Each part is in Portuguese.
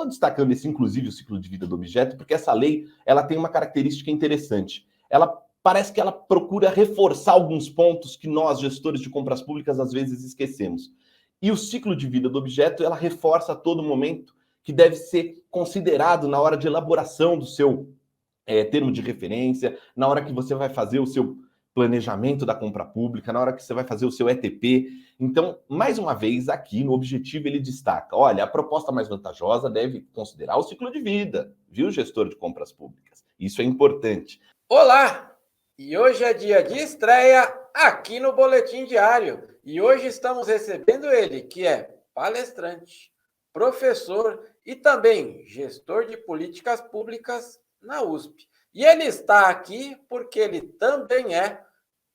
estou destacando esse, inclusive, o ciclo de vida do objeto, porque essa lei ela tem uma característica interessante. Parece que ela procura reforçar alguns pontos que nós, gestores de compras públicas, às vezes esquecemos. E o ciclo de vida do objeto, ela reforça a todo momento que deve ser considerado na hora de elaboração do seu termo de referência, na hora que você vai fazer o seu planejamento da compra pública, na hora que você vai fazer o seu ETP. Então, mais uma vez, aqui no objetivo ele destaca, olha, a proposta mais vantajosa deve considerar o ciclo de vida, viu, gestor de compras públicas? Isso é importante. Olá! E hoje é dia de estreia aqui no Boletim Diário. E hoje estamos recebendo ele, que é palestrante, professor e também gestor de políticas públicas na USP. E ele está aqui porque ele também é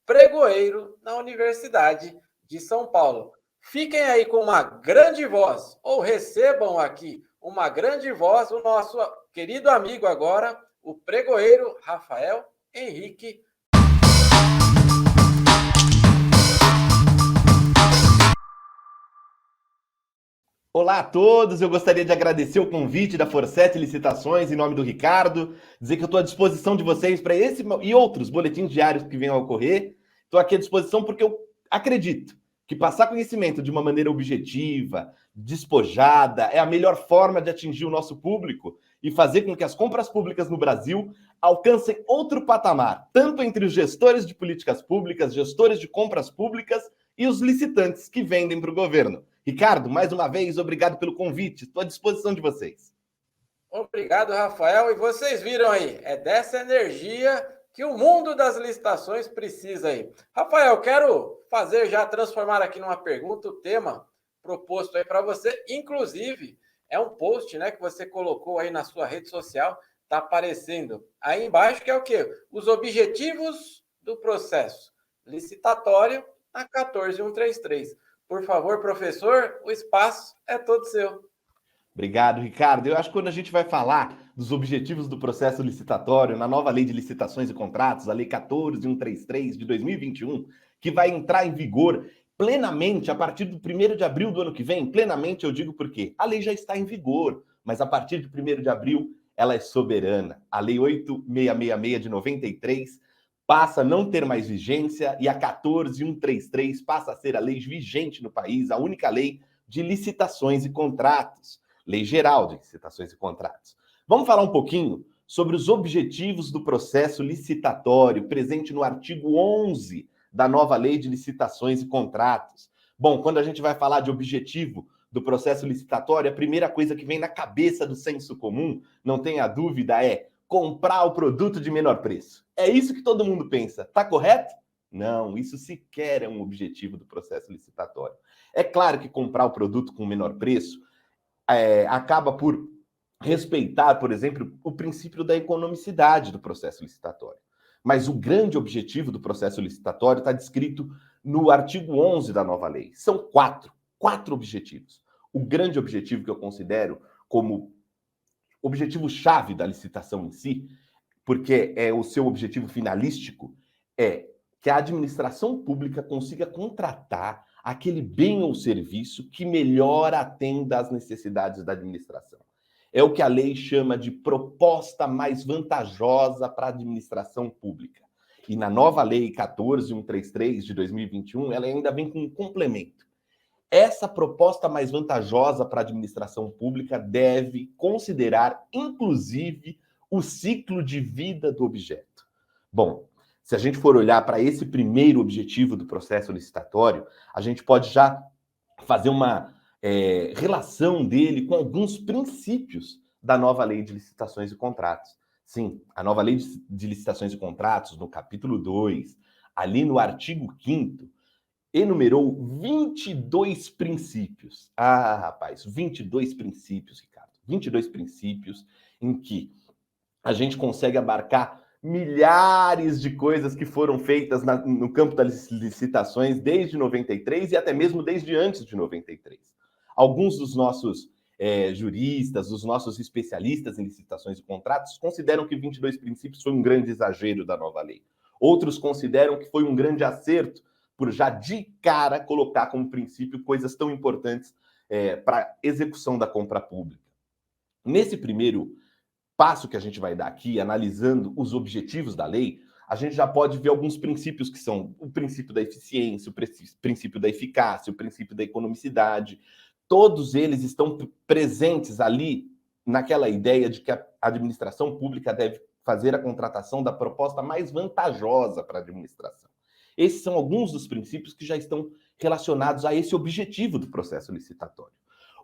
pregoeiro na Universidade de São Paulo. Fiquem aí com uma grande voz, ou recebam aqui uma grande voz, o nosso querido amigo agora, o pregoeiro Rafael Henrique. Olá a todos, eu gostaria de agradecer o convite da Forsete Licitações em nome do Ricardo, dizer que eu estou à disposição de vocês para esse e outros boletins diários que venham a ocorrer. Estou aqui à disposição porque eu acredito que passar conhecimento de uma maneira objetiva, despojada, é a melhor forma de atingir o nosso público e fazer com que as compras públicas no Brasil alcancem outro patamar, tanto entre os gestores de políticas públicas, gestores de compras públicas e os licitantes que vendem para o governo. Ricardo, mais uma vez, obrigado pelo convite. Estou à disposição de vocês. Obrigado, Rafael. E vocês viram aí, é dessa energia que o mundo das licitações precisa aí. Rafael, quero transformar aqui numa pergunta o tema proposto aí para você. Inclusive, é um post, né, que você colocou aí na sua rede social, está aparecendo aí embaixo, que é o quê? Os objetivos do processo licitatório na 14133. Por favor, professor, o espaço é todo seu. Obrigado, Ricardo. Eu acho que quando a gente vai falar dos objetivos do processo licitatório na nova Lei de Licitações e Contratos, a Lei 14133 de 2021, que vai entrar em vigor plenamente a partir do 1º de abril do ano que vem, plenamente eu digo porque a lei já está em vigor, mas a partir de 1º de abril ela é soberana. A Lei 8666 de 93 passa a não ter mais vigência e a 14133 passa a ser a lei vigente no país, a única lei de licitações e contratos. Lei Geral de Licitações e Contratos. Vamos falar um pouquinho sobre os objetivos do processo licitatório, presente no artigo 11 da nova Lei de Licitações e Contratos. Bom, quando a gente vai falar de objetivo do processo licitatório, a primeira coisa que vem na cabeça do senso comum, não tenha dúvida, é comprar o produto de menor preço. É isso que todo mundo pensa. Tá correto? Não, isso sequer é um objetivo do processo licitatório. É claro que comprar o produto com menor preço acaba por respeitar, por exemplo, o princípio da economicidade do processo licitatório. Mas o grande objetivo do processo licitatório está descrito no artigo 11 da nova lei. São quatro objetivos. O grande objetivo que eu considero como objetivo-chave da licitação em si, porque é o seu objetivo finalístico, é que a administração pública consiga contratar aquele bem ou serviço que melhor atenda às necessidades da administração. É o que a lei chama de proposta mais vantajosa para a administração pública. E na nova lei 14133 de 2021, ela ainda vem com um complemento. Essa proposta mais vantajosa para a administração pública deve considerar, inclusive, o ciclo de vida do objeto. Bom, se a gente for olhar para esse primeiro objetivo do processo licitatório, a gente pode já fazer uma relação dele com alguns princípios da nova Lei de Licitações e Contratos. Sim, a nova Lei de Licitações e Contratos, no capítulo 2, ali no artigo 5º, enumerou 22 princípios. Ah, rapaz, 22 princípios, Ricardo. 22 princípios em que a gente consegue abarcar milhares de coisas que foram feitas no campo das licitações desde 93 e até mesmo desde antes de 93. Alguns dos nossos juristas, os nossos especialistas em licitações e contratos, consideram que 22 princípios foi um grande exagero da nova lei. Outros consideram que foi um grande acerto por já de cara colocar como princípio coisas tão importantes para a execução da compra pública. Nesse primeiro passo que a gente vai dar aqui, analisando os objetivos da lei, a gente já pode ver alguns princípios que são o princípio da eficiência, o princípio da eficácia, o princípio da economicidade. Todos eles estão presentes ali naquela ideia de que a administração pública deve fazer a contratação da proposta mais vantajosa para a administração. Esses são alguns dos princípios que já estão relacionados a esse objetivo do processo licitatório.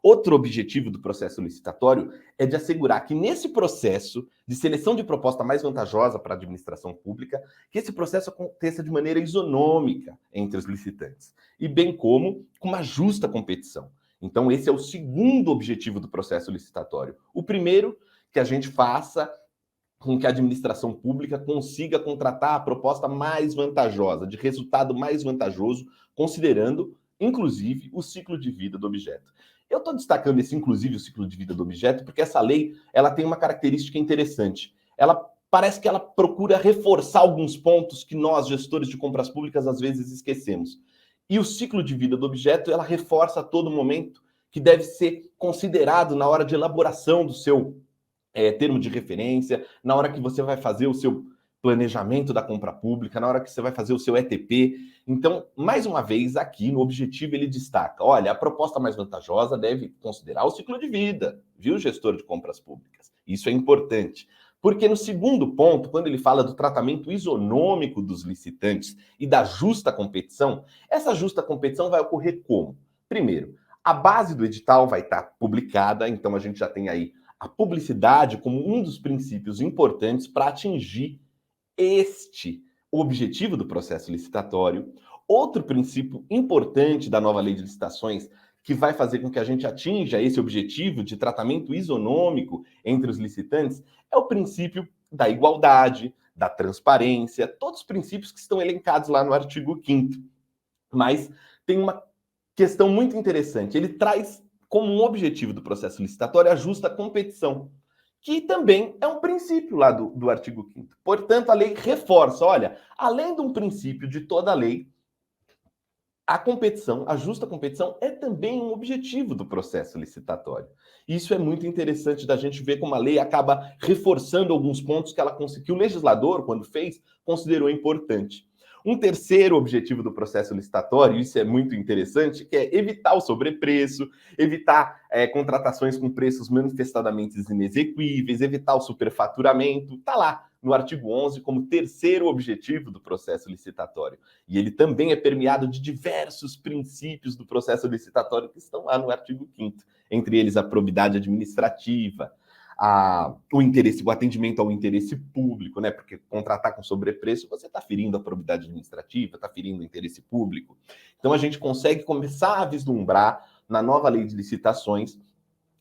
Outro objetivo do processo licitatório é de assegurar que nesse processo de seleção de proposta mais vantajosa para a administração pública, que esse processo aconteça de maneira isonômica entre os licitantes, e bem como com uma justa competição. Então, esse é o segundo objetivo do processo licitatório. O primeiro, que a gente faça com que a administração pública consiga contratar a proposta mais vantajosa, de resultado mais vantajoso, considerando, inclusive, o ciclo de vida do objeto. Eu estou destacando esse, inclusive, o ciclo de vida do objeto, porque essa lei ela tem uma característica interessante. Ela parece que ela procura reforçar alguns pontos que nós, gestores de compras públicas, às vezes esquecemos. E o ciclo de vida do objeto, ela reforça a todo momento que deve ser considerado na hora de elaboração do seu termo de referência, na hora que você vai fazer o seu planejamento da compra pública, na hora que você vai fazer o seu ETP. Então, mais uma vez, aqui no objetivo ele destaca, olha, a proposta mais vantajosa deve considerar o ciclo de vida, viu, gestor de compras públicas? Isso é importante. Porque no segundo ponto, quando ele fala do tratamento isonômico dos licitantes e da justa competição, essa justa competição vai ocorrer como? Primeiro, a base do edital vai estar publicada, então a gente já tem aí a publicidade como um dos princípios importantes para atingir este objetivo do processo licitatório. Outro princípio importante da nova lei de licitações que vai fazer com que a gente atinja esse objetivo de tratamento isonômico entre os licitantes é o princípio da igualdade, da transparência, todos os princípios que estão elencados lá no artigo 5º. Mas tem uma questão muito interessante. Ele traz como um objetivo do processo licitatório a justa competição, que também é um princípio lá do artigo 5º. Portanto, a lei reforça, olha, além de um princípio de toda a lei, a competição, a justa competição, é também um objetivo do processo licitatório. Isso é muito interessante da gente ver como a lei acaba reforçando alguns pontos que o legislador, quando fez, considerou importante. Um terceiro objetivo do processo licitatório, isso é muito interessante, que é evitar o sobrepreço, evitar contratações com preços manifestadamente inexequíveis, evitar o superfaturamento. Está lá no artigo 11 como terceiro objetivo do processo licitatório. E ele também é permeado de diversos princípios do processo licitatório que estão lá no artigo 5º, entre eles a probidade administrativa, o atendimento ao interesse público, né? Porque contratar com sobrepreço, você está ferindo a probidade administrativa, está ferindo o interesse público. Então a gente consegue começar a vislumbrar na nova lei de licitações,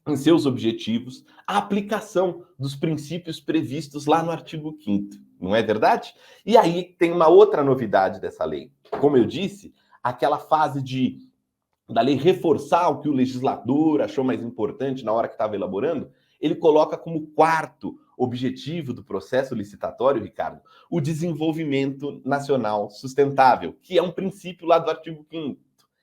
em seus objetivos, a aplicação dos princípios previstos lá no artigo 5º, não é verdade? E aí tem uma outra novidade dessa lei. Como eu disse, aquela fase da lei reforçar o que o legislador achou mais importante na hora que estava elaborando, ele coloca como quarto objetivo do processo licitatório, Ricardo, o desenvolvimento nacional sustentável, que é um princípio lá do artigo 5º.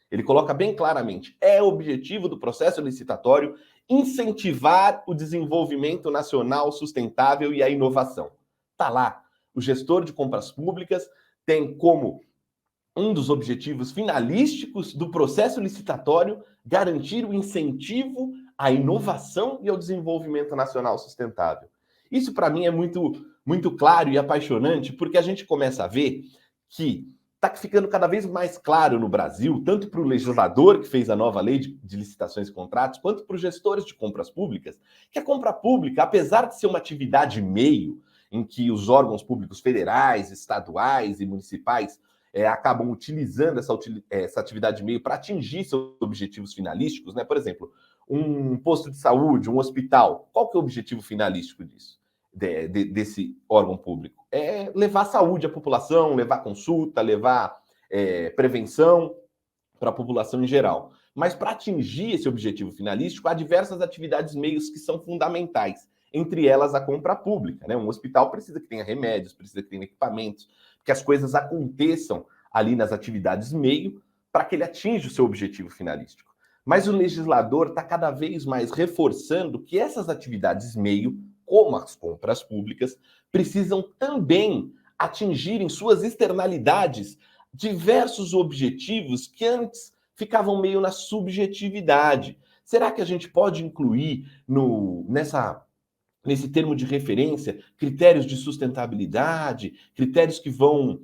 Ele coloca bem claramente, é objetivo do processo licitatório incentivar o desenvolvimento nacional sustentável e a inovação. Está lá. O gestor de compras públicas tem como um dos objetivos finalísticos do processo licitatório garantir o incentivo à inovação e ao desenvolvimento nacional sustentável. Isso, para mim, é muito, muito claro e apaixonante, porque a gente começa a ver que está ficando cada vez mais claro no Brasil, tanto para o legislador que fez a nova lei de licitações e contratos, quanto para os gestores de compras públicas, que a compra pública, apesar de ser uma atividade meio, em que os órgãos públicos federais, estaduais e municipais acabam utilizando essa atividade meio para atingir seus objetivos finalísticos, né? Por exemplo, um posto de saúde, um hospital, qual que é o objetivo finalístico disso? Desse órgão público? É levar saúde à população, levar consulta, levar prevenção para a população em geral. Mas para atingir esse objetivo finalístico, há diversas atividades meios que são fundamentais, entre elas a compra pública, né? Um hospital precisa que tenha remédios, precisa que tenha equipamentos, que as coisas aconteçam ali nas atividades meio para que ele atinja o seu objetivo finalístico. Mas o legislador está cada vez mais reforçando que essas atividades meio, como as compras públicas, precisam também atingir em suas externalidades diversos objetivos que antes ficavam meio na subjetividade. Será que a gente pode incluir nesse termo de referência critérios de sustentabilidade, critérios que vão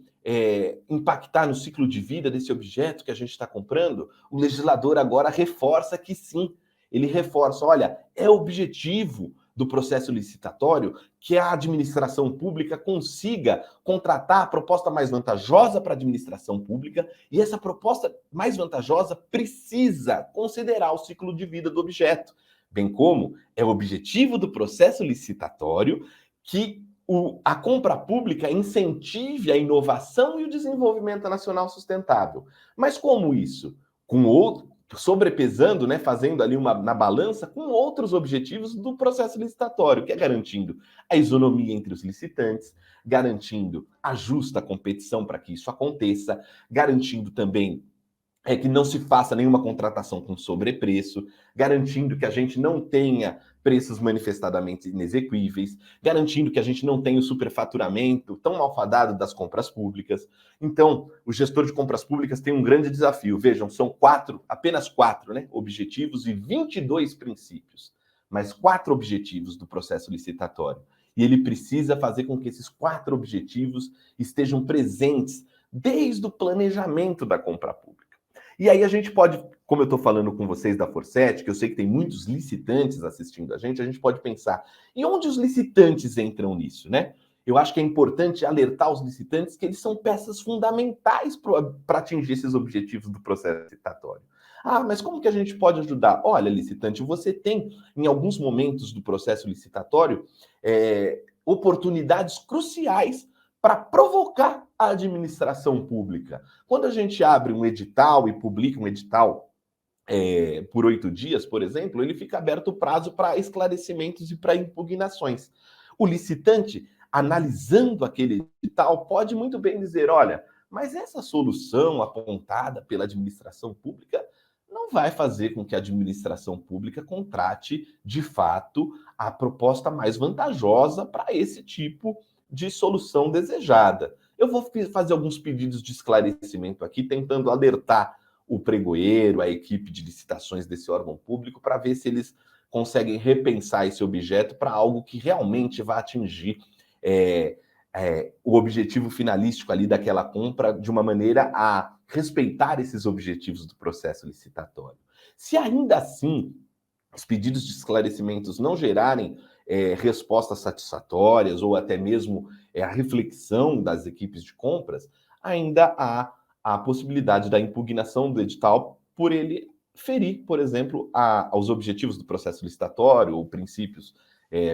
impactar no ciclo de vida desse objeto que a gente está comprando? O legislador agora reforça que sim. Ele reforça, olha, é objetivo do processo licitatório que a administração pública consiga contratar a proposta mais vantajosa para a administração pública, e essa proposta mais vantajosa precisa considerar o ciclo de vida do objeto, bem como é o objetivo do processo licitatório que a compra pública incentive a inovação e o desenvolvimento nacional sustentável. Mas como isso? Sobrepesando, né, fazendo ali na balança com outros objetivos do processo licitatório, que é garantindo a isonomia entre os licitantes, garantindo a justa competição para que isso aconteça, garantindo também que não se faça nenhuma contratação com sobrepreço, garantindo que a gente não tenha preços manifestadamente inexequíveis, garantindo que a gente não tenha o superfaturamento tão malfadado das compras públicas. Então, o gestor de compras públicas tem um grande desafio. Vejam, são apenas quatro, né, objetivos e 22 princípios, mas 4 objetivos do processo licitatório. E ele precisa fazer com que esses 4 objetivos estejam presentes desde o planejamento da compra pública. E aí a gente pode, como eu estou falando com vocês da Forset, que eu sei que tem muitos licitantes assistindo a gente pode pensar, e onde os licitantes entram nisso, né? Eu acho que é importante alertar os licitantes que eles são peças fundamentais para atingir esses objetivos do processo licitatório. Ah, mas como que a gente pode ajudar? Olha, licitante, você tem, em alguns momentos do processo licitatório, oportunidades cruciais para provocar a administração pública. Quando a gente abre um edital e publica um edital por 8 dias, por exemplo, ele fica aberto o prazo para esclarecimentos e para impugnações. O licitante, analisando aquele edital, pode muito bem dizer, olha, mas essa solução apontada pela administração pública não vai fazer com que a administração pública contrate, de fato, a proposta mais vantajosa para esse tipo de solução desejada. Eu vou fazer alguns pedidos de esclarecimento aqui, tentando alertar o pregoeiro, a equipe de licitações desse órgão público, para ver se eles conseguem repensar esse objeto para algo que realmente vai atingir o objetivo finalístico ali daquela compra, de uma maneira a respeitar esses objetivos do processo licitatório. Se ainda assim os pedidos de esclarecimentos não gerarem respostas satisfatórias ou até mesmo a reflexão das equipes de compras, ainda há a possibilidade da impugnação do edital por ele ferir, por exemplo, aos objetivos do processo licitatório ou princípios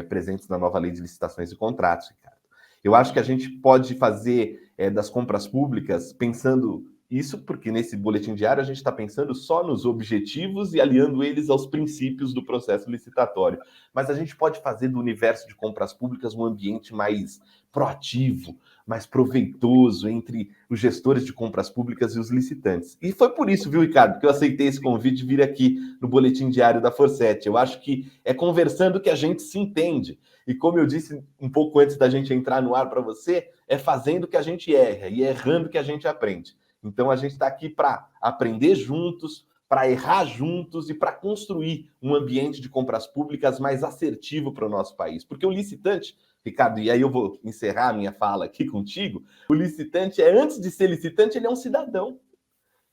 presentes na nova lei de licitações e contratos, Ricardo. Eu acho que a gente pode fazer das compras públicas pensando isso, porque nesse boletim diário a gente está pensando só nos objetivos e aliando eles aos princípios do processo licitatório. Mas a gente pode fazer do universo de compras públicas um ambiente mais proativo, mais proveitoso entre os gestores de compras públicas e os licitantes. E foi por isso, viu, Ricardo, que eu aceitei esse convite de vir aqui no boletim diário da Forset. Eu acho que é conversando que a gente se entende. E como eu disse um pouco antes da gente entrar no ar para você, é fazendo que a gente erra e errando que a gente aprende. Então, a gente está aqui para aprender juntos, para errar juntos e para construir um ambiente de compras públicas mais assertivo para o nosso país. Porque o licitante, Ricardo, e aí eu vou encerrar a minha fala aqui contigo, o licitante, antes de ser licitante, ele é um cidadão.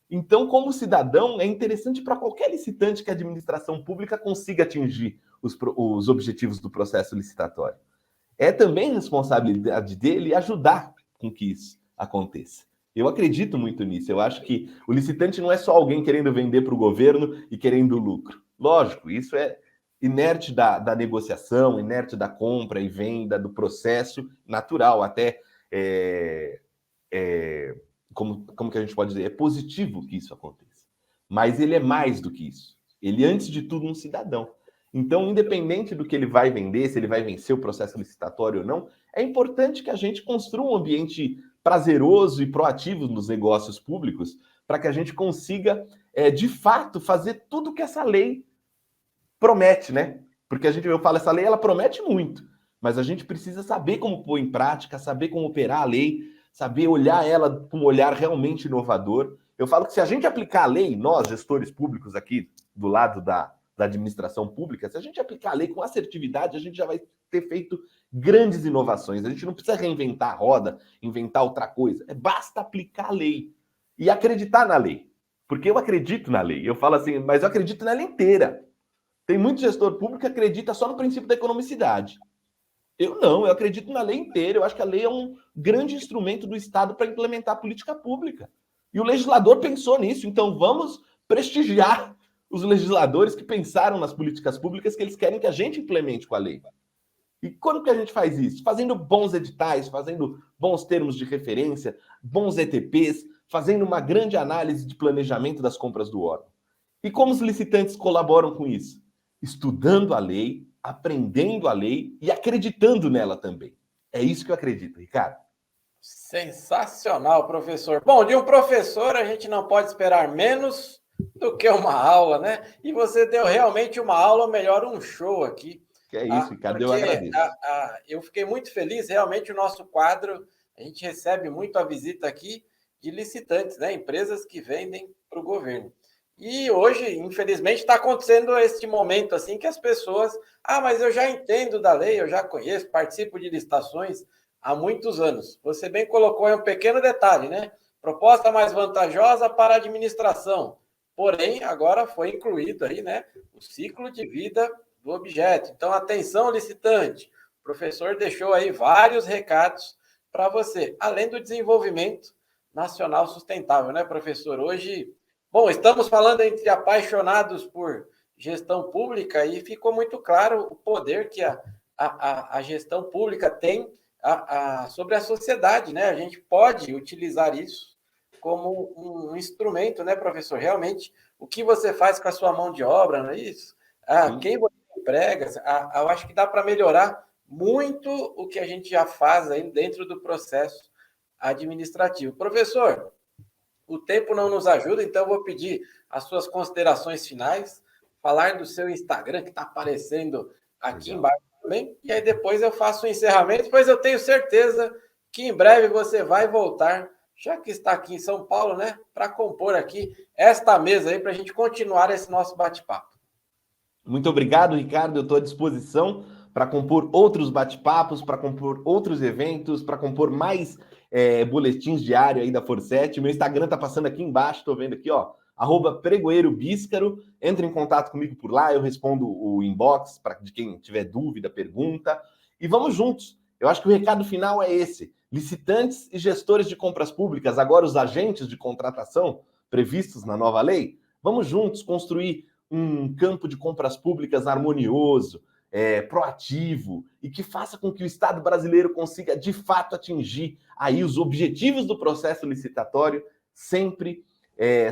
Então, como cidadão, é interessante para qualquer licitante que a administração pública consiga atingir os objetivos do processo licitatório. É também responsabilidade dele ajudar com que isso aconteça. Eu acredito muito nisso. Eu acho que o licitante não é só alguém querendo vender para o governo e querendo lucro. Lógico, isso é inerte da negociação, inerte da compra e venda, do processo natural. Até, como que a gente pode dizer? É positivo que isso aconteça. Mas ele é mais do que isso. Ele, antes de tudo, um cidadão. Então, independente do que ele vai vender, se ele vai vencer o processo licitatório ou não, é importante que a gente construa um ambiente prazeroso e proativo nos negócios públicos para que a gente consiga de fato, fazer tudo que essa lei promete, né? Porque eu falo, essa lei, ela promete muito, mas a gente precisa saber como pôr em prática, saber como operar a lei, saber olhar ela com um olhar realmente inovador. Eu falo que se a gente aplicar a lei, nós, gestores públicos aqui do lado da administração pública, se a gente aplicar a lei com assertividade, a gente já vai ter feito grandes inovações. A gente não precisa reinventar a roda, inventar outra coisa. Basta aplicar a lei e acreditar na lei. Porque eu acredito na lei. Eu falo assim, mas eu acredito nela inteira. Tem muito gestor público que acredita só no princípio da economicidade. Eu não, eu acredito na lei inteira. Eu acho que a lei é um grande instrumento do Estado para implementar a política pública. E o legislador pensou nisso. Então vamos prestigiar os legisladores que pensaram nas políticas públicas que eles querem que a gente implemente com a lei. E quando que a gente faz isso? Fazendo bons editais, fazendo bons termos de referência, bons ETPs, fazendo uma grande análise de planejamento das compras do órgão. E como os licitantes colaboram com isso? Estudando a lei, aprendendo a lei e acreditando nela também. É isso que eu acredito, Ricardo. Sensacional, professor. Bom, de um professor a gente não pode esperar menos do que uma aula, né? E você deu realmente uma aula, ou melhor, um show aqui. Que é isso, Ricardo, eu agradeço. Eu fiquei muito feliz, realmente o nosso quadro, a gente recebe muito a visita aqui de licitantes, né? Empresas que vendem para o governo. E hoje, infelizmente, está acontecendo este momento assim que as pessoas, mas eu já entendo da lei, eu já conheço, participo de licitações há muitos anos. Você bem colocou aí um pequeno detalhe, né? Proposta mais vantajosa para a administração. Porém, agora foi incluído aí, né, o ciclo de vida do objeto. Então, atenção, licitante. O professor deixou aí vários recados para você, além do desenvolvimento nacional sustentável, né, professor? Hoje, bom, estamos falando entre apaixonados por gestão pública e ficou muito claro o poder que a gestão pública tem sobre a sociedade, né? A gente pode utilizar isso como um instrumento, né, professor? Realmente, o que você faz com a sua mão de obra, não é isso? Quem você emprega, eu acho que dá para melhorar muito o que a gente já faz aí dentro do processo administrativo. Professor, o tempo não nos ajuda, então eu vou pedir as suas considerações finais, falar do seu Instagram, que está aparecendo aqui embaixo também, e aí depois eu faço o encerramento, pois eu tenho certeza que em breve você vai voltar, já que está aqui em São Paulo, né, para compor aqui esta mesa aí, para a gente continuar esse nosso bate-papo. Muito obrigado, Ricardo. Eu estou à disposição para compor outros bate-papos, para compor outros eventos, para compor mais boletins diários aí da Forset. Meu Instagram está passando aqui embaixo, estou vendo aqui, ó, @pregoeirobíscaro. Entre em contato comigo por lá, eu respondo o inbox de quem tiver dúvida, pergunta. E vamos juntos. Eu acho que o recado final é esse. Licitantes e gestores de compras públicas, agora os agentes de contratação previstos na nova lei, vamos juntos construir um campo de compras públicas harmonioso, proativo e que faça com que o Estado brasileiro consiga, de fato, atingir aí os objetivos do processo licitatório, sempre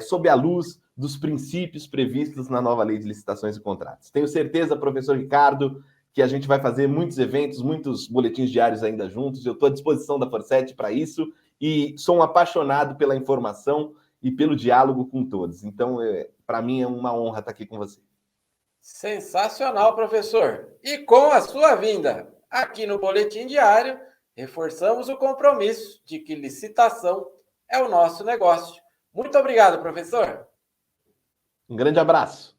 sob a luz dos princípios previstos na nova Lei de Licitações e Contratos. Tenho certeza, professor Ricardo, que a gente vai fazer muitos eventos, muitos boletins diários ainda juntos. Eu estou à disposição da Forset para isso e sou um apaixonado pela informação e pelo diálogo com todos. Então, para mim é uma honra estar aqui com você. Sensacional, professor. E com a sua vinda aqui no Boletim Diário, reforçamos o compromisso de que licitação é o nosso negócio. Muito obrigado, professor. Um grande abraço.